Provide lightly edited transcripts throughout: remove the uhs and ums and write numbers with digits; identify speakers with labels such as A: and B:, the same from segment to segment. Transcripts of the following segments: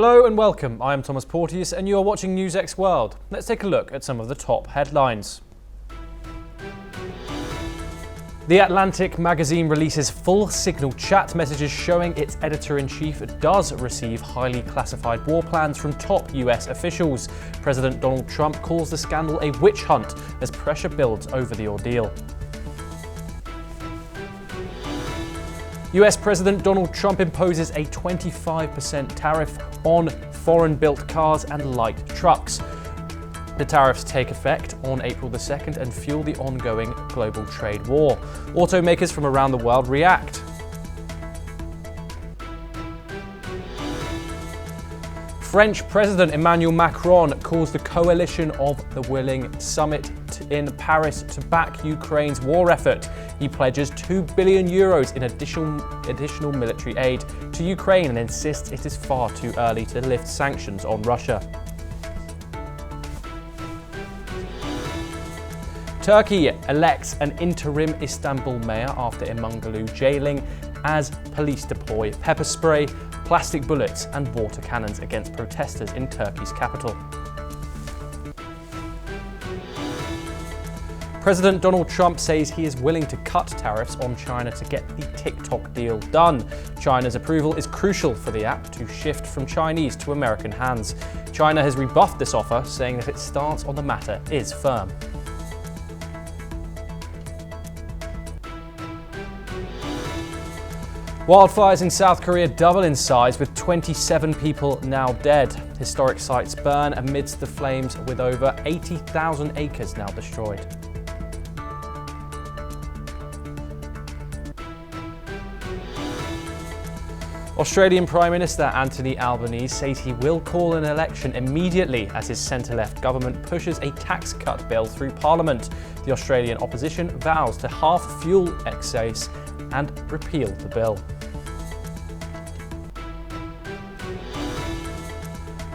A: Hello and welcome. I am Thomas Porteous and you are watching NewsX World. Let's take a look at some of the top headlines. The Atlantic magazine releases full signal chat messages showing its editor-in-chief does receive highly classified war plans from top US officials. President Donald Trump calls the scandal a witch hunt as pressure builds over the ordeal. US President Donald Trump imposes a 25% tariff on foreign-built cars and light trucks. The tariffs take effect on April the 2nd and fuel the ongoing global trade war. Automakers from around the world react. French President Emmanuel Macron calls the Coalition of the Willing summit in Paris to back Ukraine's war effort. He pledges €2 billion in additional military aid to Ukraine and insists it is far too early to lift sanctions on Russia. Turkey elects an interim Istanbul mayor after Imamoglu jailing as police deploy pepper spray, plastic bullets and water cannons against protesters in Turkey's capital. President Donald Trump says he is willing to cut tariffs on China to get the TikTok deal done. China's approval is crucial for the app to shift from Chinese to American hands. China has rebuffed this offer, saying that its stance on the matter is firm. Wildfires in South Korea double in size, with 27 people now dead. Historic sites burn amidst the flames, with over 80,000 acres now destroyed. Australian Prime Minister Anthony Albanese says he will call an election immediately as his centre-left government pushes a tax cut bill through Parliament. The Australian opposition vows to halve fuel excise and repeal the bill.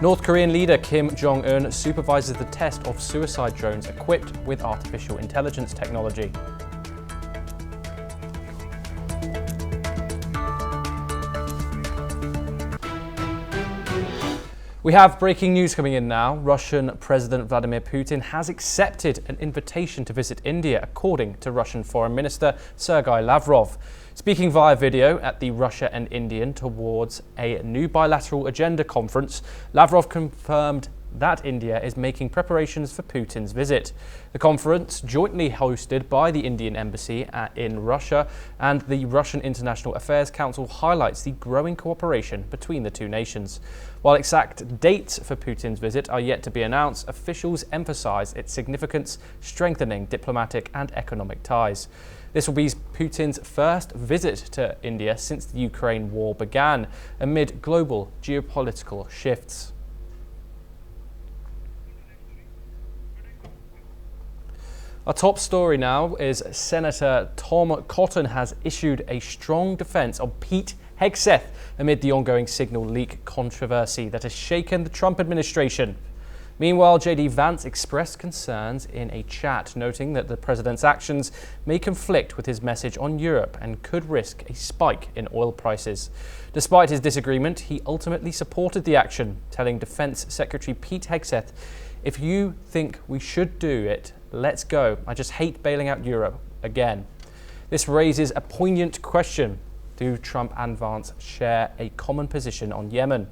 A: North Korean leader Kim Jong-un supervises the test of suicide drones equipped with artificial intelligence technology. We have breaking news coming in now. Russian President Vladimir Putin has accepted an invitation to visit India, according to Russian Foreign Minister Sergei Lavrov. Speaking via video at the Russia and Indian towards a new bilateral agenda conference, Lavrov confirmed that India is making preparations for Putin's visit. The conference, jointly hosted by the Indian Embassy in Russia and the Russian International Affairs Council, highlights the growing cooperation between the two nations. While exact dates for Putin's visit are yet to be announced, officials emphasize its significance, strengthening diplomatic and economic ties. This will be Putin's first visit to India since the Ukraine war began, amid global geopolitical shifts. Our top story now is Senator Tom Cotton has issued a strong defense on Pete Hegseth amid the ongoing signal leak controversy that has shaken the Trump administration. Meanwhile, J.D. Vance expressed concerns in a chat, noting that the president's actions may conflict with his message on Europe and could risk a spike in oil prices. Despite his disagreement, he ultimately supported the action, telling Defense Secretary Pete Hegseth, "If you think we should do it, let's go. I just hate bailing out Europe again." This raises a poignant question. Do Trump and Vance share a common position on Yemen?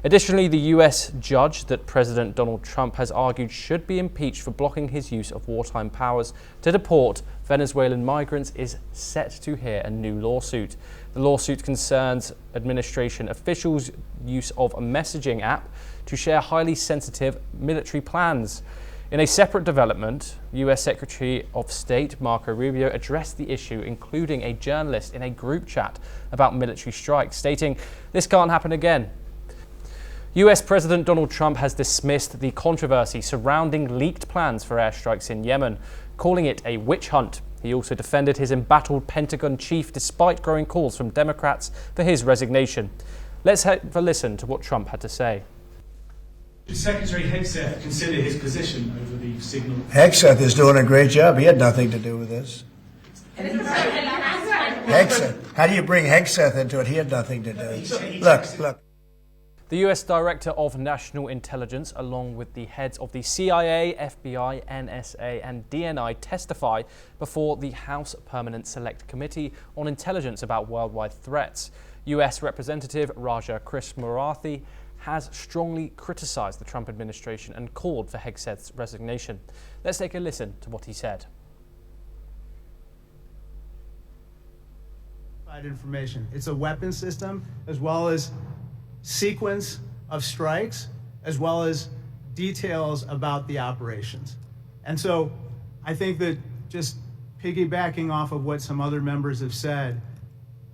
A: Additionally, the US judge that President Donald Trump has argued should be impeached for blocking his use of wartime powers to deport Venezuelan migrants is set to hear a new lawsuit. The lawsuit concerns administration officials' use of a messaging app to share highly sensitive military plans. In a separate development, US Secretary of State Marco Rubio addressed the issue, including a journalist in a group chat about military strikes, stating, "This can't happen again." US President Donald Trump has dismissed the controversy surrounding leaked plans for airstrikes in Yemen, calling it a witch hunt. He also defended his embattled Pentagon chief despite growing calls from Democrats for his resignation. Let's have a listen to what Trump had to say.
B: Did Secretary Hegseth consider his position over the signal?
C: Hegseth is doing a great job. He had nothing to do with this. Hegseth. How do you bring Hegseth into it? He had nothing to do. Look.
A: The US Director of National Intelligence, along with the heads of the CIA, FBI, NSA and DNI, testify before the House Permanent Select Committee on Intelligence about Worldwide Threats. US Representative Raja Krishnamoorthy has strongly criticized the Trump administration and called for Hegseth's resignation. Let's take a listen to what he said.
D: Information. It's a weapon system as well as sequence of strikes as well as details about the operations. And so I think that just piggybacking off of what some other members have said,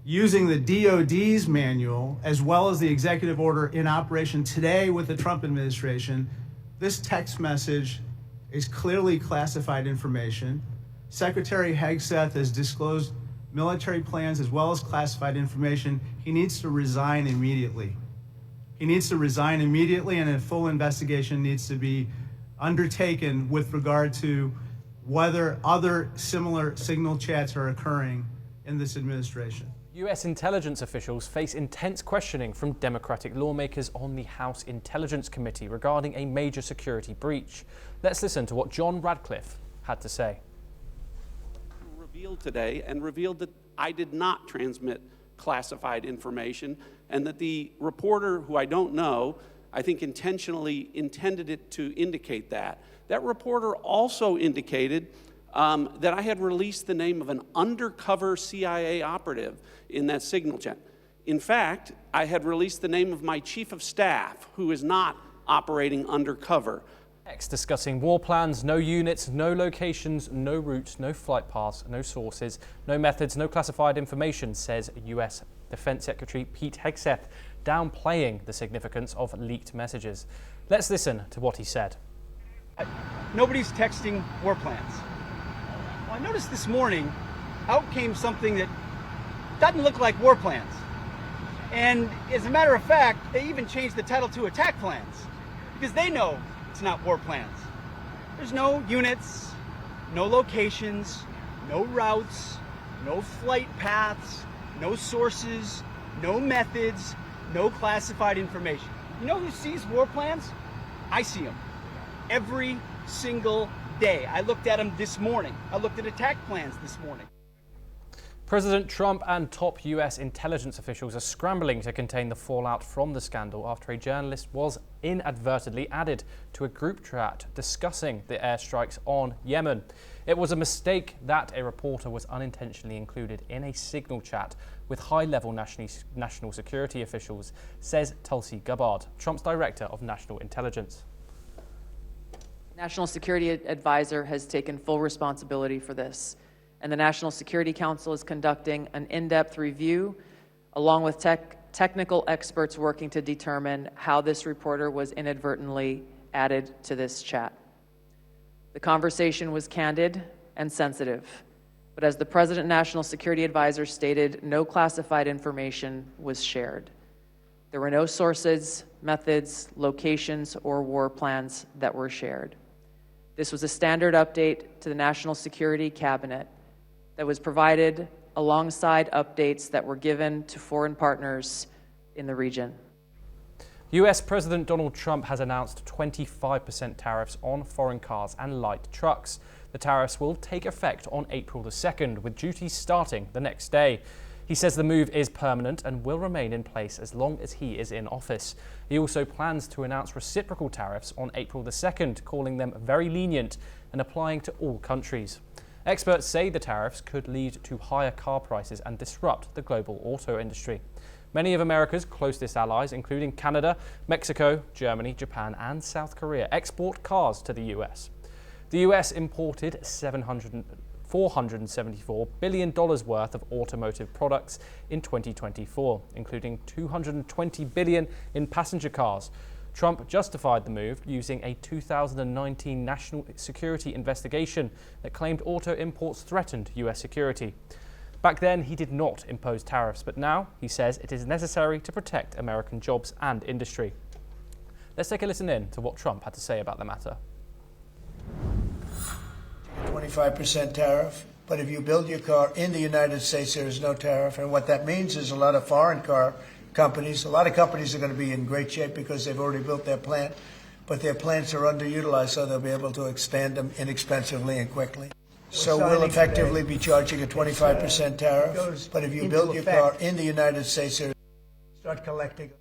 D: using the DOD's manual as well as the executive order in operation today with the Trump administration, this text message is clearly classified information. Secretary Hegseth has disclosed military plans as well as classified information. He needs to resign immediately. He needs to resign immediately, and a full investigation needs to be undertaken with regard to whether other similar signal chats are occurring in this administration.
A: US intelligence officials face intense questioning from Democratic lawmakers on the House Intelligence Committee regarding a major security breach. Let's listen to what John Radcliffe had to say.
E: Today and revealed that I did not transmit classified information, and that the reporter, who I don't know, I think intentionally intended it to indicate that. That reporter also indicated that I had released the name of an undercover CIA operative in that signal chat. In fact, I had released the name of my chief of staff, who is not operating undercover.
A: Discussing war plans, no units, no locations, no routes, no flight paths, no sources, no methods, no classified information, says US Defense Secretary Pete Hegseth, downplaying the significance of leaked messages. Let's listen to what he said.
F: Nobody's texting war plans. Well, I noticed this morning, out came something that doesn't look like war plans. And as a matter of fact, they even changed the title to attack plans, because they know it's not war plans. There's no units, no locations, no routes, no flight paths, no sources, no methods, no classified information. You know who sees war plans? I see them every single day. I looked at them this morning. I looked at attack plans this morning.
A: President Trump and top US intelligence officials are scrambling to contain the fallout from the scandal after a journalist was inadvertently added to a group chat discussing the airstrikes on Yemen. It was a mistake that a reporter was unintentionally included in a signal chat with high-level national security officials, says Tulsi Gabbard, Trump's director of national intelligence.
G: National Security Advisor has taken full responsibility for this, and the National Security Council is conducting an in-depth review along with technical experts working to determine how this reporter was inadvertently added to this chat. The conversation was candid and sensitive, but as the President National Security Advisor stated, no classified information was shared. There were no sources, methods, locations, or war plans that were shared. This was a standard update to the National Security Cabinet that was provided alongside updates that were given to foreign partners in the region.
A: US President Donald Trump has announced 25% tariffs on foreign cars and light trucks. The tariffs will take effect on April the 2nd, with duties starting the next day. He says the move is permanent and will remain in place as long as he is in office. He also plans to announce reciprocal tariffs on April the 2nd, calling them very lenient and applying to all countries. Experts say the tariffs could lead to higher car prices and disrupt the global auto industry. Many of America's closest allies, including Canada, Mexico, Germany, Japan, and South Korea, export cars to the US. The US imported $474 billion worth of automotive products in 2024, including $220 billion in passenger cars. Trump justified the move using a 2019 national security investigation that claimed auto imports threatened US security. Back then, he did not impose tariffs, but now he says it is necessary to protect American jobs and industry. Let's take a listen in to what Trump had to say about the matter.
C: 25% tariff, but if you build your car in the United States, there is no tariff. And what that means is a lot of foreign car companies. A lot of companies are going to be in great shape because they've already built their plant, but their plants are underutilized, so they'll be able to expand them inexpensively and quickly. So we'll effectively be charging a 25% tariff, but if you build your car in the United States, start collecting.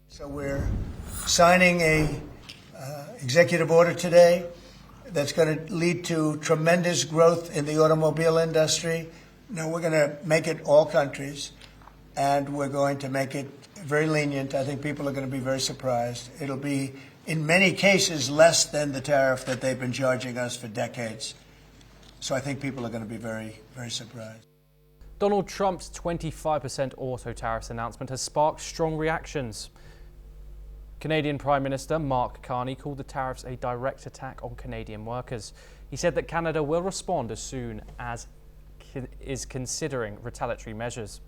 C: So we're signing a executive order today that's going to lead to tremendous growth in the automobile industry. Now we're going to make it all countries, and we're going to make it very lenient. I think people are going to be very surprised. It'll be, in many cases, less than the tariff that they've been charging us for decades. So I think people are going to be very, very surprised.
A: Donald Trump's 25% auto tariffs announcement has sparked strong reactions. Canadian Prime Minister Mark Carney called the tariffs a direct attack on Canadian workers. He said that Canada will respond as soon as is considering retaliatory measures.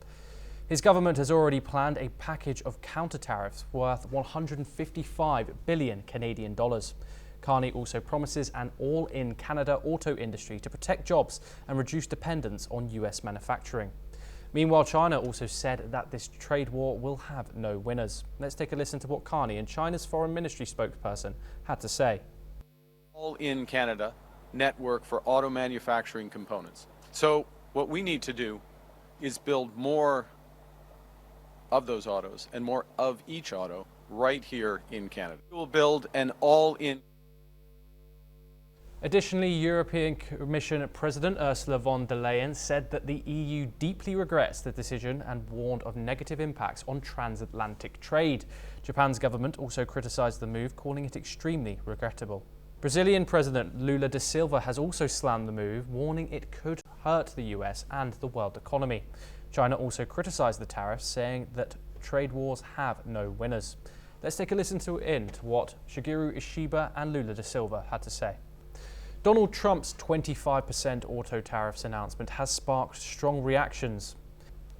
A: His government has already planned a package of counter tariffs worth 155 billion Canadian dollars. Carney also promises an all-in Canada auto industry to protect jobs and reduce dependence on US manufacturing. Meanwhile, China also said that this trade war will have no winners. Let's take a listen to what Carney and China's foreign ministry spokesperson had to say.
H: All in Canada network for auto manufacturing components. So what we need to do is build more of those autos and more of each auto right here in Canada. We will build an all-in.
A: Additionally, European Commission President Ursula von der Leyen said that the EU deeply regrets the decision and warned of negative impacts on transatlantic trade. Japan's government also criticised the move, calling it extremely regrettable. Brazilian President Lula da Silva has also slammed the move, warning it could hurt the US and the world economy. China also criticised the tariffs, saying that trade wars have no winners. Let's take a listen to what Shigeru Ishiba and Lula da Silva had to say. Donald Trump's 25% auto tariffs announcement has sparked strong reactions.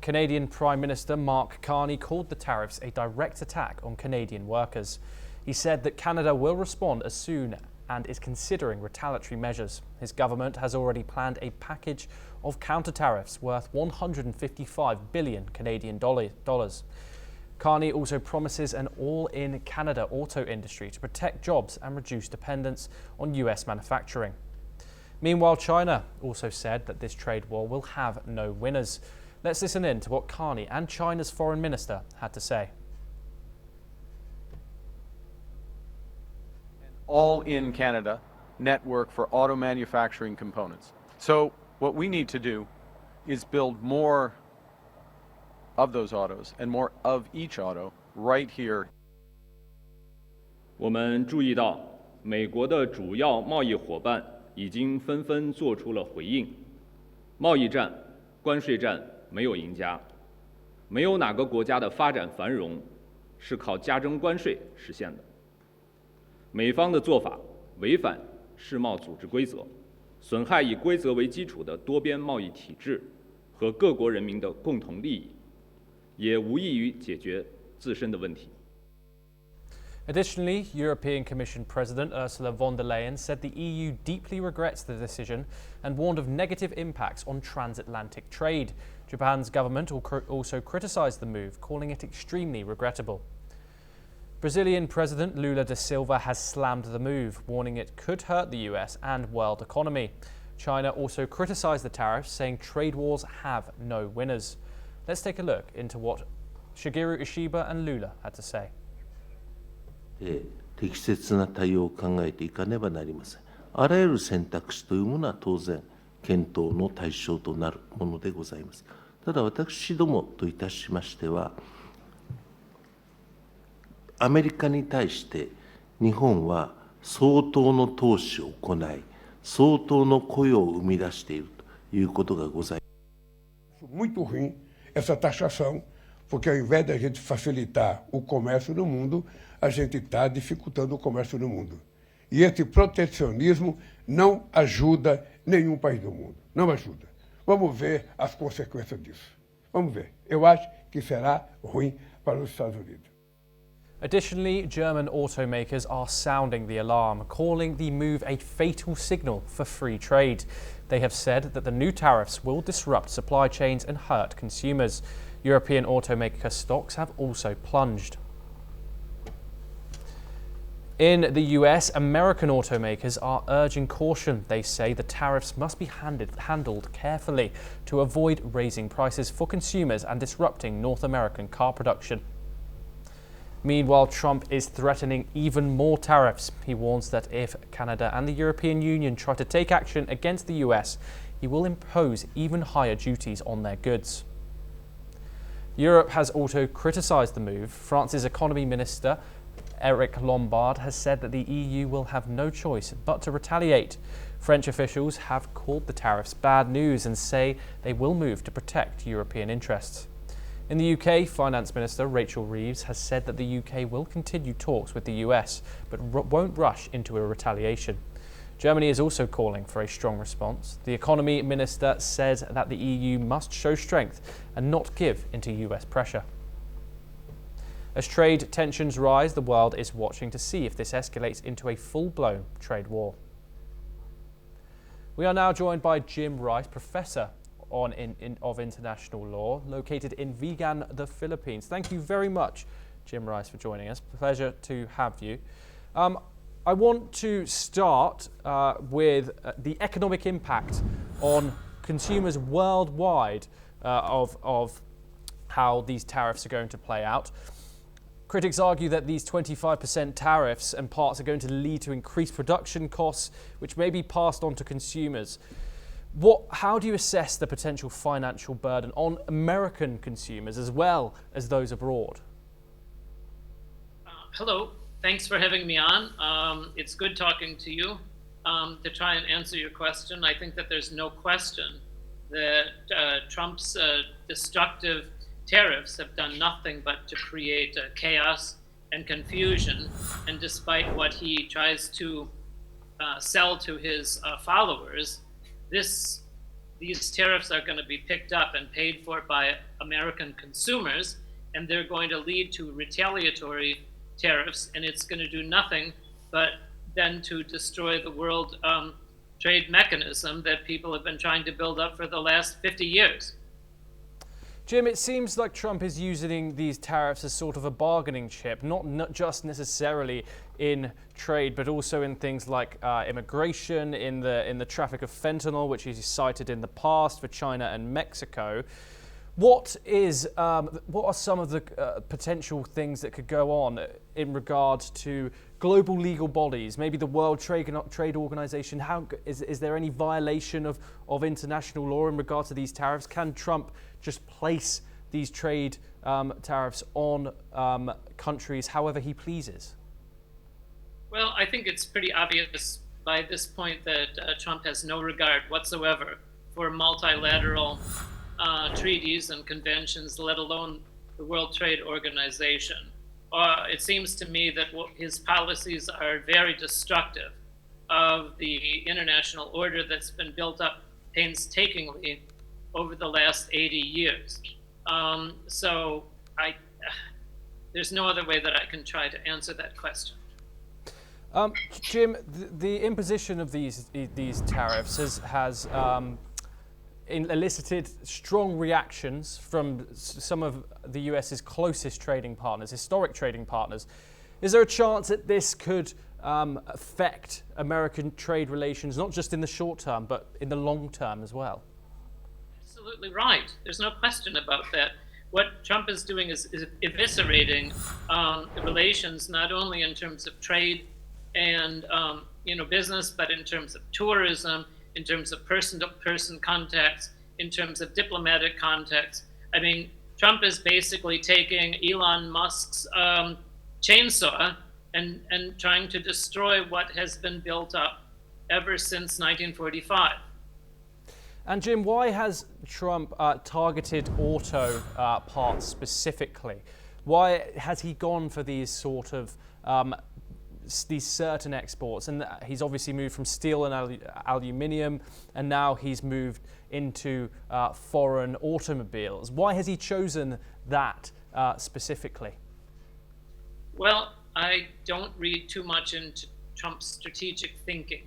A: Canadian Prime Minister Mark Carney called the tariffs a direct attack on Canadian workers. He said that Canada will respond as soon and is considering retaliatory measures. His government has already planned a package of counter tariffs worth 155 billion Canadian dollars. Carney also promises an all-in Canada auto industry to protect jobs and reduce dependence on US manufacturing. Meanwhile, China also said that this trade war will have no winners. Let's listen in to what Carney and China's foreign minister had to say.
H: An all-in Canada network for auto manufacturing components. So what we need to do is build more of those autos and more of each auto right here.
I: 我们注意到，美国的主要贸易伙伴已经纷纷做出了回应。贸易战、关税战没有赢家，没有哪个国家的发展繁荣是靠加征关税实现的。美方的做法违反世贸组织规则，损害以规则为基础的多边贸易体制和各国人民的共同利益。 也无异于解决自身的问题。
A: Additionally, European Commission President Ursula von der Leyen said the EU deeply regrets the decision and warned of negative impacts on transatlantic trade. Japan's government also criticised the move, calling it extremely regrettable. Brazilian President Lula da Silva has slammed the move, warning it could hurt the US and world economy. China also criticised the tariffs, saying trade wars have no winners. Let's take a look into what Shigeru Ishiba and Lula had to say.
J: 適切な対応を考えていかねばなりません。あらゆる選択肢というものは当然検討の対象となるものでございます。ただ私どもといたしましては、アメリカに対して日本は相当の投資を行い、相当の雇用を生み出しているということがございます。
K: Muito ruim essa taxação, porque ao invés de a gente facilitar o comércio no mundo, a gente está dificultando o comércio no mundo. E esse protecionismo não ajuda nenhum país do mundo, não ajuda. Vamos ver as consequências disso. Vamos ver. Eu acho que será ruim para os Estados Unidos.
A: Additionally, German automakers are sounding the alarm, calling the move a fatal signal for free trade. They have said that the new tariffs will disrupt supply chains and hurt consumers. European automaker stocks have also plunged. In the US, American automakers are urging caution. They say the tariffs must be handled carefully to avoid raising prices for consumers and disrupting North American car production. Meanwhile, Trump is threatening even more tariffs. He warns that if Canada and the European Union try to take action against the US, he will impose even higher duties on their goods. Europe has also criticised the move. France's economy minister, Eric Lombard, has said that the EU will have no choice but to retaliate. French officials have called the tariffs bad news and say they will move to protect European interests. In the UK, Finance Minister Rachel Reeves has said that the UK will continue talks with the US, but won't rush into a retaliation. Germany is also calling for a strong response. The economy minister says that the EU must show strength and not give into US pressure. As trade tensions rise, the world is watching to see if this escalates into a full-blown trade war. We are now joined by Jim Rice, Professor of International Law, located in Vigan, the Philippines. Thank you very much, Jim Rice, for joining us. Pleasure to have you. I want to start with the economic impact on consumers worldwide of how these tariffs are going to play out. Critics argue that these 25% tariffs and parts are going to lead to increased production costs, which may be passed on to consumers. How do you assess the potential financial burden on American consumers as well as those abroad?
L: Hello, thanks for having me on. It's good talking to you. To try and answer your question, I think that there's no question that Trump's destructive tariffs have done nothing but to create chaos and confusion. And despite what he tries to sell to his followers, these tariffs are going to be picked up and paid for by American consumers, and they're going to lead to retaliatory tariffs, and it's going to do nothing but then to destroy the world trade mechanism that people have been trying to build up for the last 50 years.
A: Jim, it seems like Trump is using these tariffs as sort of a bargaining chip, not just necessarily in trade, but also in things like immigration, in the traffic of fentanyl, which he's cited in the past for China and Mexico. What are some of the potential things that could go on in regard to global legal bodies, maybe the World Trade Organization? Is there any violation of international law in regard to these tariffs? Can Trump just place these trade tariffs on countries however he pleases?
L: Well, I think it's pretty obvious by this point that Trump has no regard whatsoever for multilateral treaties and conventions, let alone the World Trade Organization. It seems to me that his policies are very destructive of the international order that's been built up painstakingly over the last 80 years. So there's no other way that I can try to answer that question.
A: Jim, the imposition of these tariffs has elicited strong reactions from some of the US's closest trading partners, historic trading partners. Is there a chance that this could affect American trade relations, not just in the short term, but in the long term as well?
L: Absolutely right. There's no question about that. What Trump is doing is eviscerating relations, not only in terms of trade and business, but in terms of tourism, in terms of person-to-person contacts, in terms of diplomatic contacts. I mean, Trump is basically taking Elon Musk's chainsaw and trying to destroy what has been built up ever since 1945.
A: And Jim, why has Trump targeted auto parts specifically? Why has he gone for these sort of these certain exports? And he's obviously moved from steel and aluminium, and now he's moved into foreign automobiles. Why has he chosen that specifically?
L: Well, I don't read too much into Trump's strategic thinking.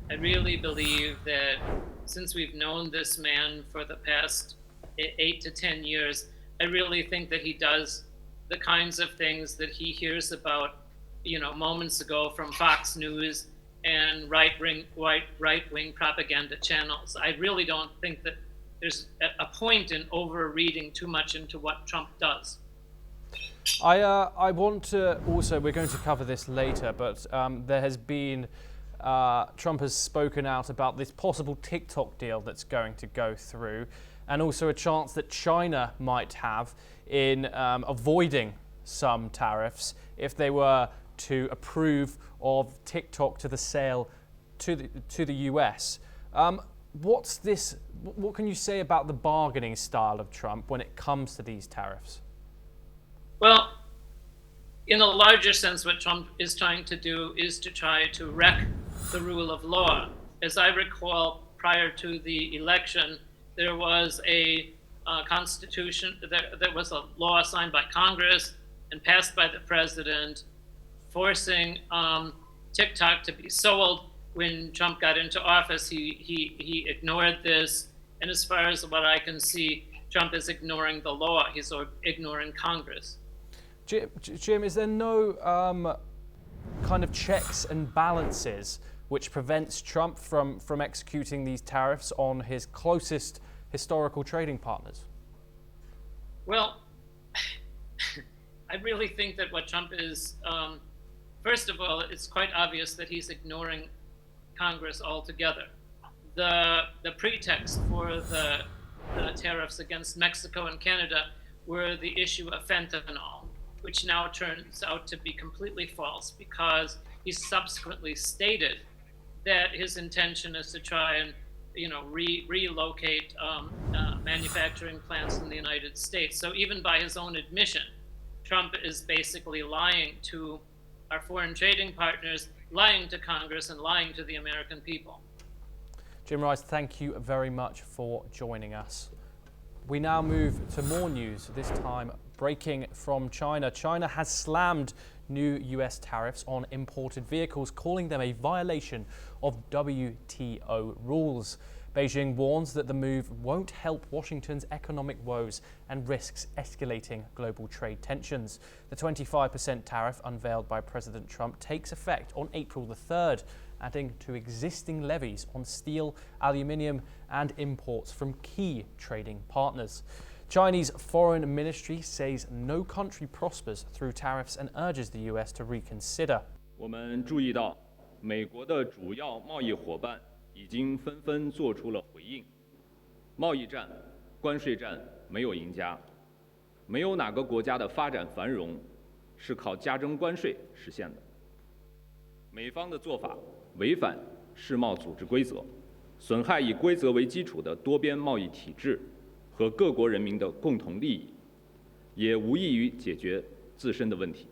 L: I really believe that since we've known this man for the past 8 to 10 years, I really think that he does the kinds of things that he hears about, moments ago from Fox News and right-wing propaganda channels. I really don't think that there's a point in over-reading too much into what Trump does.
A: I want to also, we're going to cover this later, but there has been, Trump has spoken out about this possible TikTok deal that's going to go through, and also a chance that China might have in avoiding some tariffs if they were to approve of TikTok to the sale to the US. What can you say about the bargaining style of Trump when it comes to these tariffs?
L: Well, in a larger sense, what Trump is trying to do is to try to wreck the rule of law. As I recall, prior to the election, there was a constitution, there was a law signed by Congress and passed by the president forcing TikTok to be sold. When Trump got into office, he ignored this. And as far as what I can see, Trump is ignoring the law. He's ignoring Congress.
A: Jim, is there no kind of checks and balances which prevents Trump from executing these tariffs on his closest historical trading partners?
L: Well, I really think that what Trump is, first of all, it's quite obvious that he's ignoring Congress altogether. The pretext for the tariffs against Mexico and Canada were the issue of fentanyl, which now turns out to be completely false because he subsequently stated that his intention is to try and relocate manufacturing plants in the United States. So even by his own admission, Trump is basically lying to our foreign trading partners, lying to Congress, and lying to the American people.
A: Jim Rice, thank you very much for joining us. We now move to more news, this time breaking from China. China has slammed new US tariffs on imported vehicles, calling them a violation of WTO rules. Beijing warns that the move won't help Washington's economic woes and risks escalating global trade tensions. The 25% tariff unveiled by President Trump takes effect on April the 3rd, adding to existing levies on steel, aluminium, and imports from key trading partners. Chinese Foreign Ministry says no country prospers through tariffs and urges the US to reconsider.
I: 我们注意到，美国的主要贸易伙伴已经纷纷做出了回应。贸易战、关税战没有赢家，没有哪个国家的发展繁荣是靠加征关税实现的。美方的做法违反世贸组织规则，损害以规则为基础的多边贸易体制和各国人民的共同利益，也无异于解决自身的问题。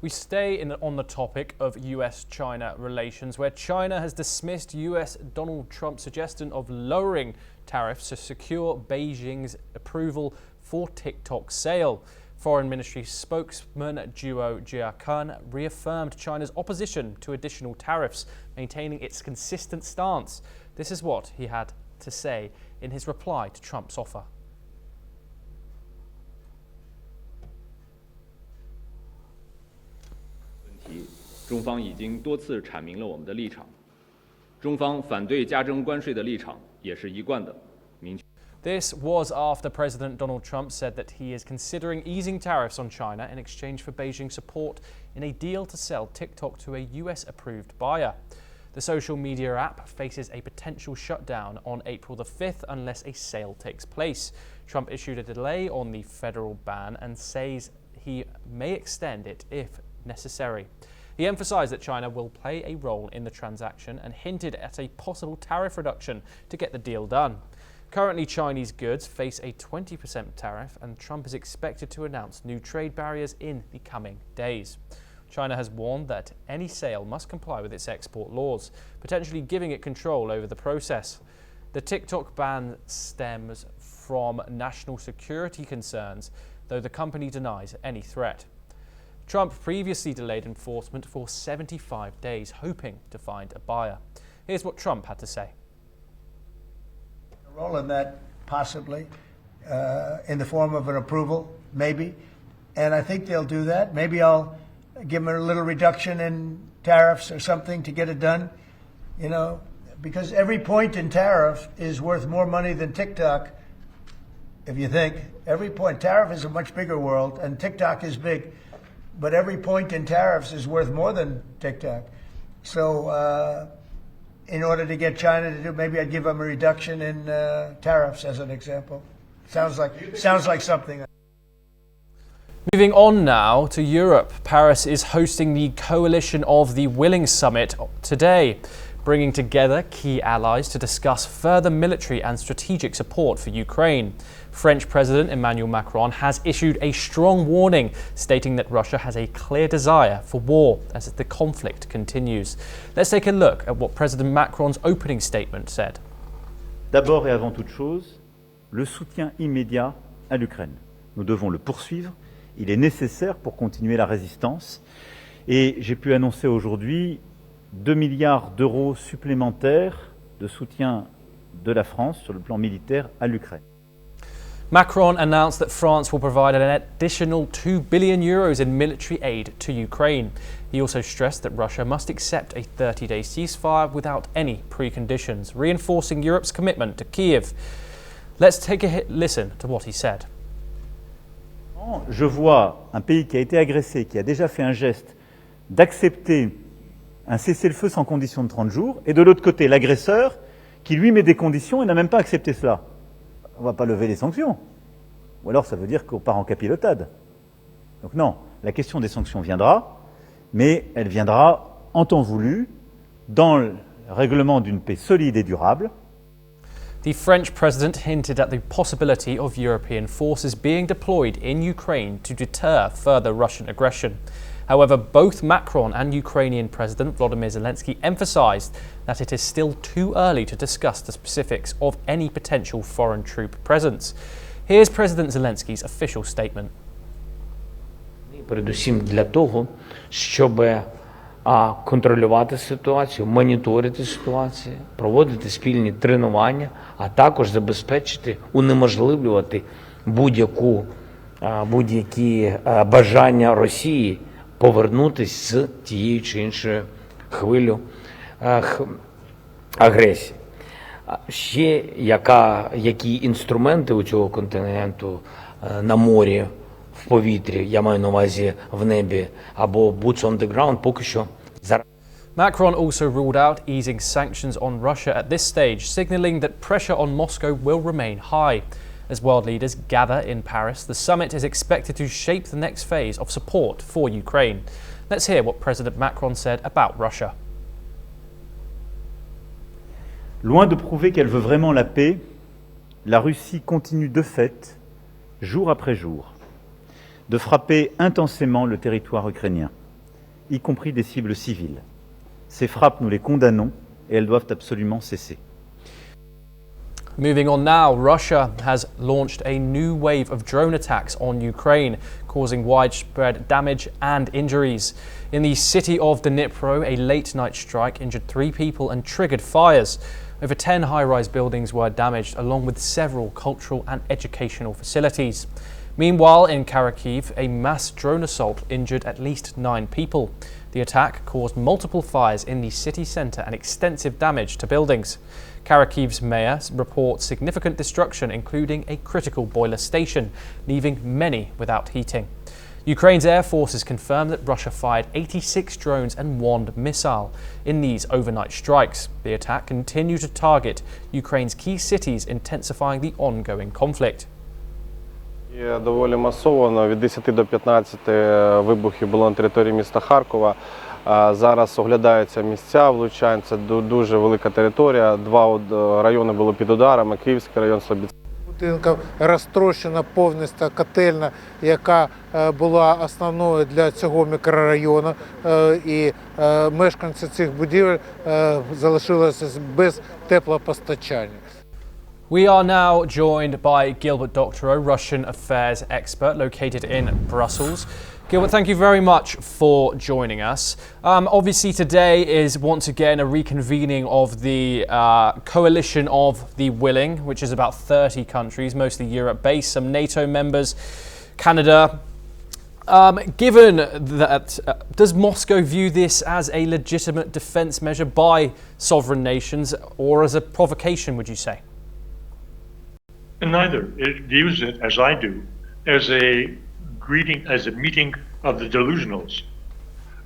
A: We stay on the topic of US-China relations, where China has dismissed US Donald Trump's suggestion of lowering tariffs to secure Beijing's approval for TikTok sale. Foreign Ministry spokesman Zhuo Jiakun reaffirmed China's opposition to additional tariffs, maintaining its consistent stance. This is what he had to say in his reply to Trump's offer.
I: 中方已经多次阐明了我们的立场，中方反对加征关税的立场也是一贯的明确。
A: This was after President Donald Trump said that he is considering easing tariffs on China in exchange for Beijing's support in a deal to sell TikTok to a US-approved buyer. The social media app faces a potential shutdown on April the 5th unless a sale takes place. Trump issued a delay on the federal ban and says he may extend it if necessary. He emphasized that China will play a role in the transaction and hinted at a possible tariff reduction to get the deal done. Currently, Chinese goods face a 20% tariff, and Trump is expected to announce new trade barriers in the coming days. China has warned that any sale must comply with its export laws, potentially giving it control over the process. The TikTok ban stems from national security concerns, though the company denies any threat. Trump previously delayed enforcement for 75 days, hoping to find a buyer. Here's what Trump had to say.
C: A role in that, possibly. in the form of an approval, maybe. And I think they'll do that. Maybe I'll give them a little reduction in tariffs or something to get it done, you know, because every point in tariff is worth more money than TikTok, if you think. Every point. Tariff is a much bigger world, and TikTok is big. But every point in tariffs is worth more than TikTok. So in order to get China to do, maybe I'd give them a reduction in tariffs as an example. Sounds like something.
A: Moving on now to Europe. Paris is hosting the Coalition of the Willing Summit today, bringing together key allies to discuss further military and strategic support for Ukraine. French President Emmanuel Macron has issued a strong warning, stating that Russia has a clear desire for war as the conflict continues. Let's take a look at what President Macron's opening statement said.
M: D'abord et avant toute chose, le soutien immédiat à l'Ukraine. Nous devons le poursuivre. Il est nécessaire pour continuer la résistance. Et j'ai pu annoncer aujourd'hui 2 milliards d'euros supplémentaires de soutien de la France sur le plan militaire à l'Ukraine.
A: Macron announced that France will provide an additional €2 billion in military aid to Ukraine. He also stressed that Russia must accept a 30-day ceasefire without any preconditions, reinforcing Europe's commitment to Kiev. Let's take a listen to what he said.
M: Je vois un pays qui a été agressé, qui a déjà fait un geste d'accepter un cessez-le-feu sans condition de 30 jours, et de l'autre côté, l'agresseur qui lui met des conditions et n'a même pas accepté cela. On ne va pas lever les sanctions. Ou alors ça veut dire qu'on part en capilotade. Donc non, la question des sanctions viendra, mais elle viendra en temps voulu, dans le règlement d'une paix solide et durable.
A: The French president hinted at the possibility of European forces being deployed in Ukraine to deter further Russian aggression. However, both Macron and Ukrainian President Volodymyr Zelensky emphasized that it is still too early to discuss the specifics of any potential foreign troop presence. Here's President Zelensky's official statement.
N: Передусім для того, щоб контролювати ситуацію, моніторити ситуацію, проводити спільні тренування, а також забезпечити, унеможливлювати будь-які бажання Росії повернутись з тією чи іншою хвилю агресії. Ще які інструменти у цього континенту на морі, в повітрі, я маю на увазі в небі, або boots on the ground, поки що зараз.
A: Macron also ruled out easing sanctions on Russia at this stage, signaling that pressure on Moscow will remain high. As world leaders gather in Paris, the summit is expected to shape the next phase of support for Ukraine. Let's hear what President Macron said about Russia.
M: Loin de prouver qu'elle veut vraiment la paix, la Russie continue de fait, jour après jour, de frapper intensément le territoire ukrainien, y compris des cibles civiles. Ces frappes, nous les condamnons et elles doivent absolument cesser.
A: Moving on now, Russia has launched a new wave of drone attacks on Ukraine, causing widespread damage and injuries. In the city of Dnipro, a late-night strike injured 3 people and triggered fires. Over 10 high-rise buildings were damaged, along with several cultural and educational facilities. Meanwhile, in Kharkiv, a mass drone assault injured at least 9 people. The attack caused multiple fires in the city centre and extensive damage to buildings. Kharkiv's mayor reports significant destruction, including a critical boiler station, leaving many without heating. Ukraine's air forces confirmed that Russia fired 86 drones and 1 missile in these overnight strikes. The attack continued to target Ukraine's key cities, intensifying the ongoing conflict.
O: Доволі масово, від 10 до 15 вибухів було на території міста Харкова. Зараз оглядаються місця влучань, це дуже велика територія. 2 райони були під ударами, Київський район, Слобідський.
P: Будинків розтрощена повністю котельня, яка була основною для цього мікрорайону, і мешканці цих будівель залишилися без теплопостачання.
A: We are now joined by Gilbert Doctorow, Russian affairs expert located in Brussels. Gilbert, thank you very much for joining us. Obviously today is once again a reconvening of the coalition of the willing, which is about 30 countries, mostly Europe-based, some NATO members, Canada. Given that, does Moscow view this as a legitimate defence measure by sovereign nations or as a provocation, would you say?
Q: Neither. It views it, as I do, as a greeting, as a meeting of the delusionals.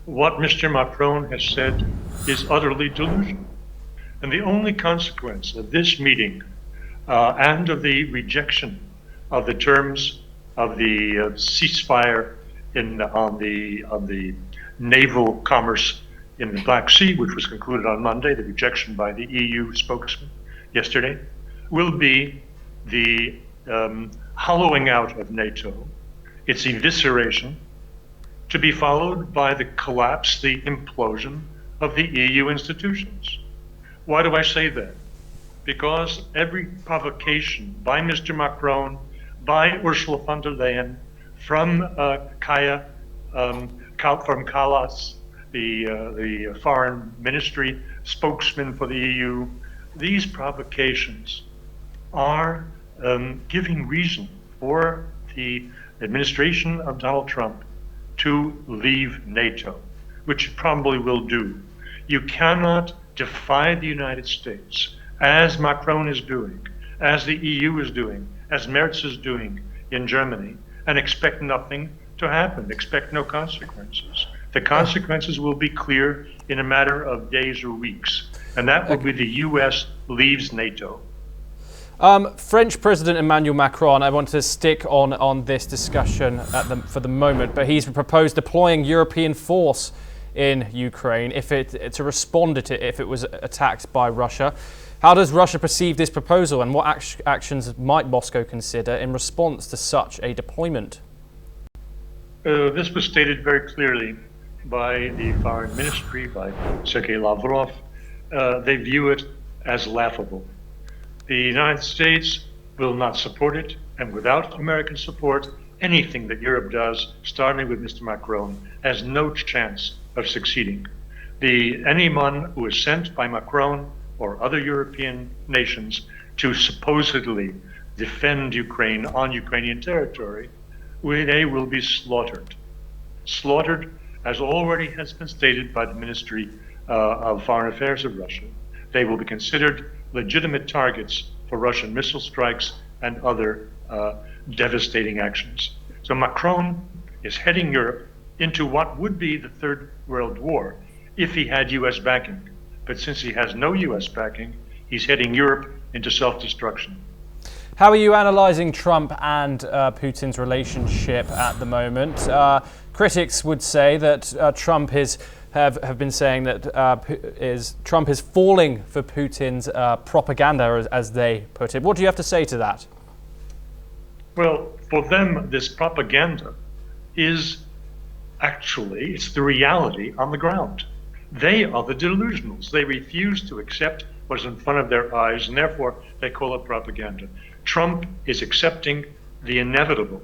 Q: What Mr. Macron has said is utterly delusional. And the only consequence of this meeting and of the rejection of the terms of the ceasefire on the naval commerce in the Black Sea, which was concluded on Monday, the rejection by the EU spokesman yesterday, will be the hollowing out of NATO, its evisceration, to be followed by the collapse, the implosion of the EU institutions. Why do I say that? Because every provocation by Mr. Macron, by Ursula von der Leyen, from from Kallas, the foreign ministry spokesman for the EU, these provocations are giving reason for the administration of Donald Trump to leave NATO, which it probably will do. You cannot defy the United States, as Macron is doing, as the EU is doing, as Merz is doing in Germany, and expect nothing to happen, expect no consequences. The consequences will be clear in a matter of days or weeks, and that will be the US leaves NATO.
A: French President Emmanuel Macron, I want to stick on this discussion for the moment, but he's proposed deploying European force in Ukraine to respond if it was attacked by Russia. How does Russia perceive this proposal, and what actions might Moscow consider in response to such a deployment?
Q: This was stated very clearly by the Foreign Ministry, by Sergei Lavrov. They view it as laughable. The United States will not support it, and without American support, anything that Europe does, starting with Mr. Macron, has no chance of succeeding. Anyone who is sent by Macron or other European nations to supposedly defend Ukraine on Ukrainian territory, they will be slaughtered. Slaughtered, as already has been stated by the Ministry of Foreign Affairs of Russia. They will be considered legitimate targets for Russian missile strikes and other devastating actions. So Macron is heading Europe into what would be the Third World War if he had US backing. But since he has no US backing, he's heading Europe into self-destruction.
A: How are you analysing Trump and Putin's relationship at the moment? Critics would say that Trump have been saying that Trump is falling for Putin's propaganda, as they put it. What do you have to say to that?
Q: Well, for them, this propaganda is actually, it's the reality on the ground. They are the delusionals. They refuse to accept what is in front of their eyes, and therefore they call it propaganda. Trump is accepting the inevitable.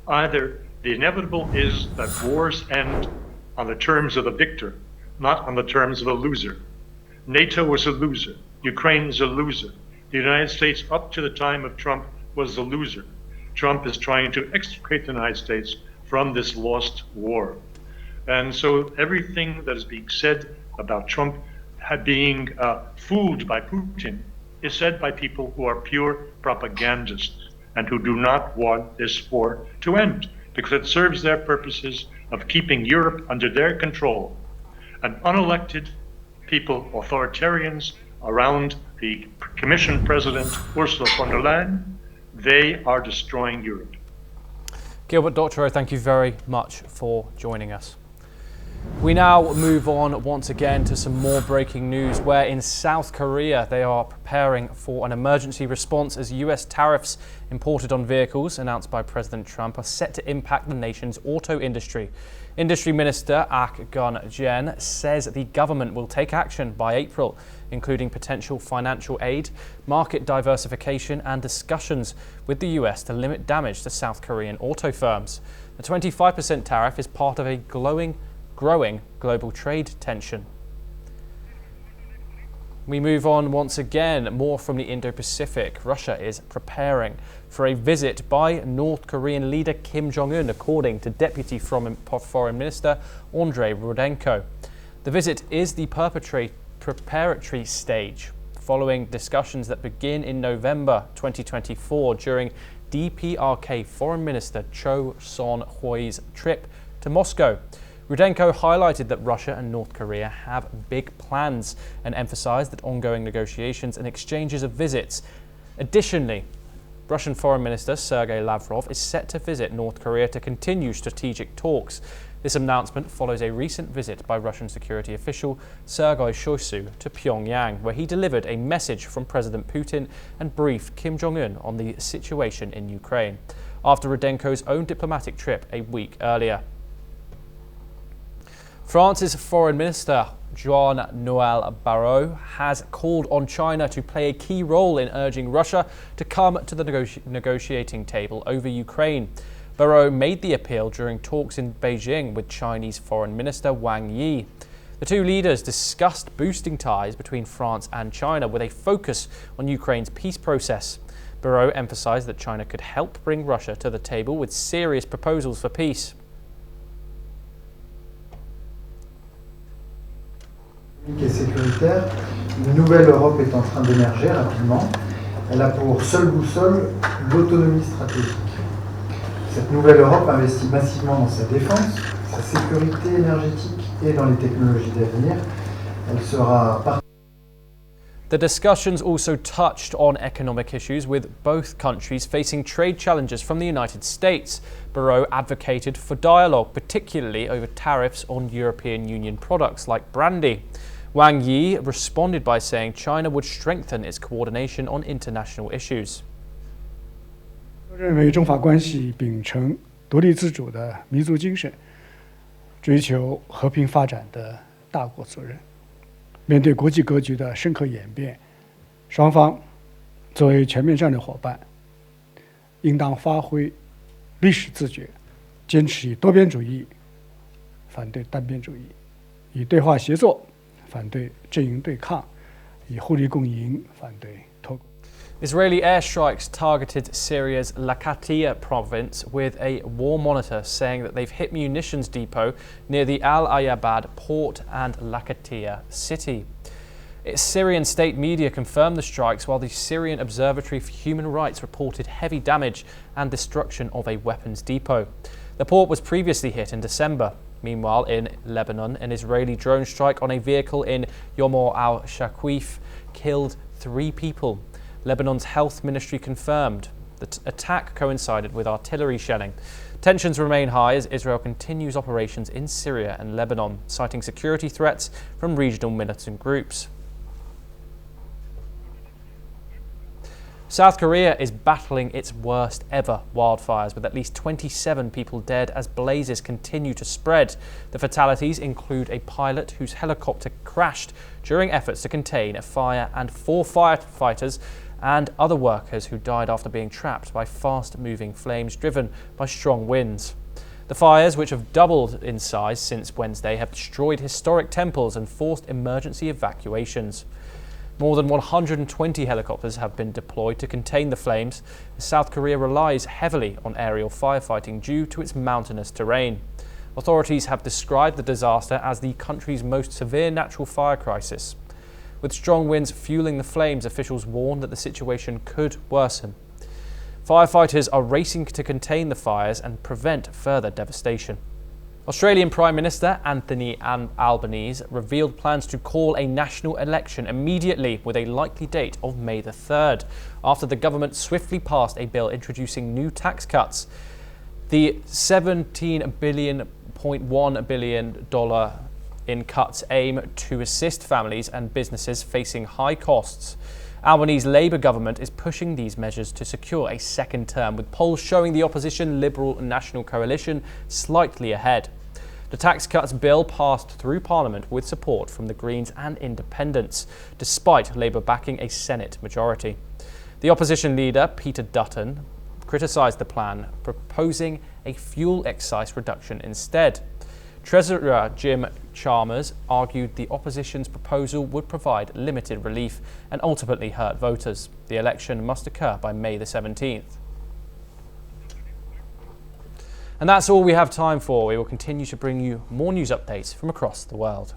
Q: Either the inevitable is that wars end on the terms of the victor, not on the terms of the loser. NATO is a loser. Ukraine is a loser. The United States, up to the time of Trump, was the loser. Trump is trying to extricate the United States from this lost war. And so everything that is being said about Trump being fooled by Putin is said by people who are pure propagandists and who do not want this war to end, because it serves their purposes of keeping Europe under their control. And unelected people, authoritarians around the Commission President Ursula von der Leyen, they are destroying Europe.
A: Gilbert Doctorow, thank you very much for joining us. We now move on once again to some more breaking news, where in South Korea they are preparing for an emergency response as US tariffs imported on vehicles announced by President Trump are set to impact the nation's auto industry. Industry Minister Ak Gun-jen says the government will take action by April, including potential financial aid, market diversification and discussions with the US to limit damage to South Korean auto firms. The 25% tariff is part of a growing global trade tension. We move on once again, more from the Indo-Pacific. Russia is preparing for a visit by North Korean leader Kim Jong-un, according to Deputy Foreign Minister Andrei Rudenko. The visit is the preparatory stage, following discussions that begin in November 2024 during DPRK Foreign Minister Cho Son-hui's trip to Moscow. Rudenko highlighted that Russia and North Korea have big plans and emphasized that ongoing negotiations and exchanges of visits. Additionally, Russian Foreign Minister Sergei Lavrov is set to visit North Korea to continue strategic talks. This announcement follows a recent visit by Russian security official Sergei Shoigu to Pyongyang, where he delivered a message from President Putin and briefed Kim Jong-un on the situation in Ukraine, after Rudenko's own diplomatic trip a week earlier. France's Foreign Minister Jean-Noël Barrot has called on China to play a key role in urging Russia to come to the negotiating table over Ukraine. Barrot made the appeal during talks in Beijing with Chinese Foreign Minister Wang Yi. The two leaders discussed boosting ties between France and China with a focus on Ukraine's peace process. Barrot emphasized that China could help bring Russia to the table with serious proposals for peace.
R: Et sécuritaire, une nouvelle Europe est en train d'émerger rapidement. Elle a pour seule boussole l'autonomie stratégique. Cette nouvelle Europe investit massivement dans sa défense, sa sécurité énergétique et dans les technologies d'avenir. Elle sera
A: The discussions also touched on economic issues, with both countries facing trade challenges from the United States. Barrot advocated for dialogue, particularly over tariffs on European Union products like brandy. Wang Yi responded by saying China would strengthen its coordination on international issues.
S: 我认为中法关系秉承独立自主的民族精神，追求和平发展的大国责任。面对国际格局的深刻演变，双方作为全面战略伙伴，应当发挥历史自觉，坚持以多边主义反对单边主义，以对话协作反对阵营对抗，以互利共赢反对脱钩。
A: Israeli airstrikes targeted Syria's Latakia province, with a war monitor saying that they've hit munitions depot near the Al Ayabad port and Latakia city. Syrian state media confirmed the strikes, while the Syrian Observatory for Human Rights reported heavy damage and destruction of a weapons depot. The port was previously hit in December. Meanwhile, in Lebanon, an Israeli drone strike on a vehicle in Yom al-Shaquif killed 3 people. Lebanon's health ministry confirmed the attack coincided with artillery shelling. Tensions remain high as Israel continues operations in Syria and Lebanon, citing security threats from regional militant groups. South Korea is battling its worst ever wildfires, with at least 27 people dead as blazes continue to spread. The fatalities include a pilot whose helicopter crashed during efforts to contain a fire, and 4 firefighters and other workers who died after being trapped by fast-moving flames driven by strong winds. The fires, which have doubled in size since Wednesday, have destroyed historic temples and forced emergency evacuations. More than 120 helicopters have been deployed to contain the flames. South Korea relies heavily on aerial firefighting due to its mountainous terrain. Authorities have described the disaster as the country's most severe natural fire crisis. With strong winds fueling the flames, officials warn that the situation could worsen. Firefighters are racing to contain the fires and prevent further devastation. Australian Prime Minister Anthony Albanese revealed plans to call a national election immediately, with a likely date of May the 3rd, after the government swiftly passed a bill introducing new tax cuts. The $17.1 billion in cuts aim to assist families and businesses facing high costs. Albanese's Labour government is pushing these measures to secure a second term, with polls showing the opposition Liberal National Coalition slightly ahead. The tax cuts bill passed through Parliament with support from the Greens and Independents, despite Labour backing a Senate majority. The opposition leader, Peter Dutton, criticised the plan, proposing a fuel excise reduction instead. Treasurer Jim Chalmers argued the opposition's proposal would provide limited relief and ultimately hurt voters. The election must occur by May the 17th. And that's all we have time for. We will continue to bring you more news updates from across the world.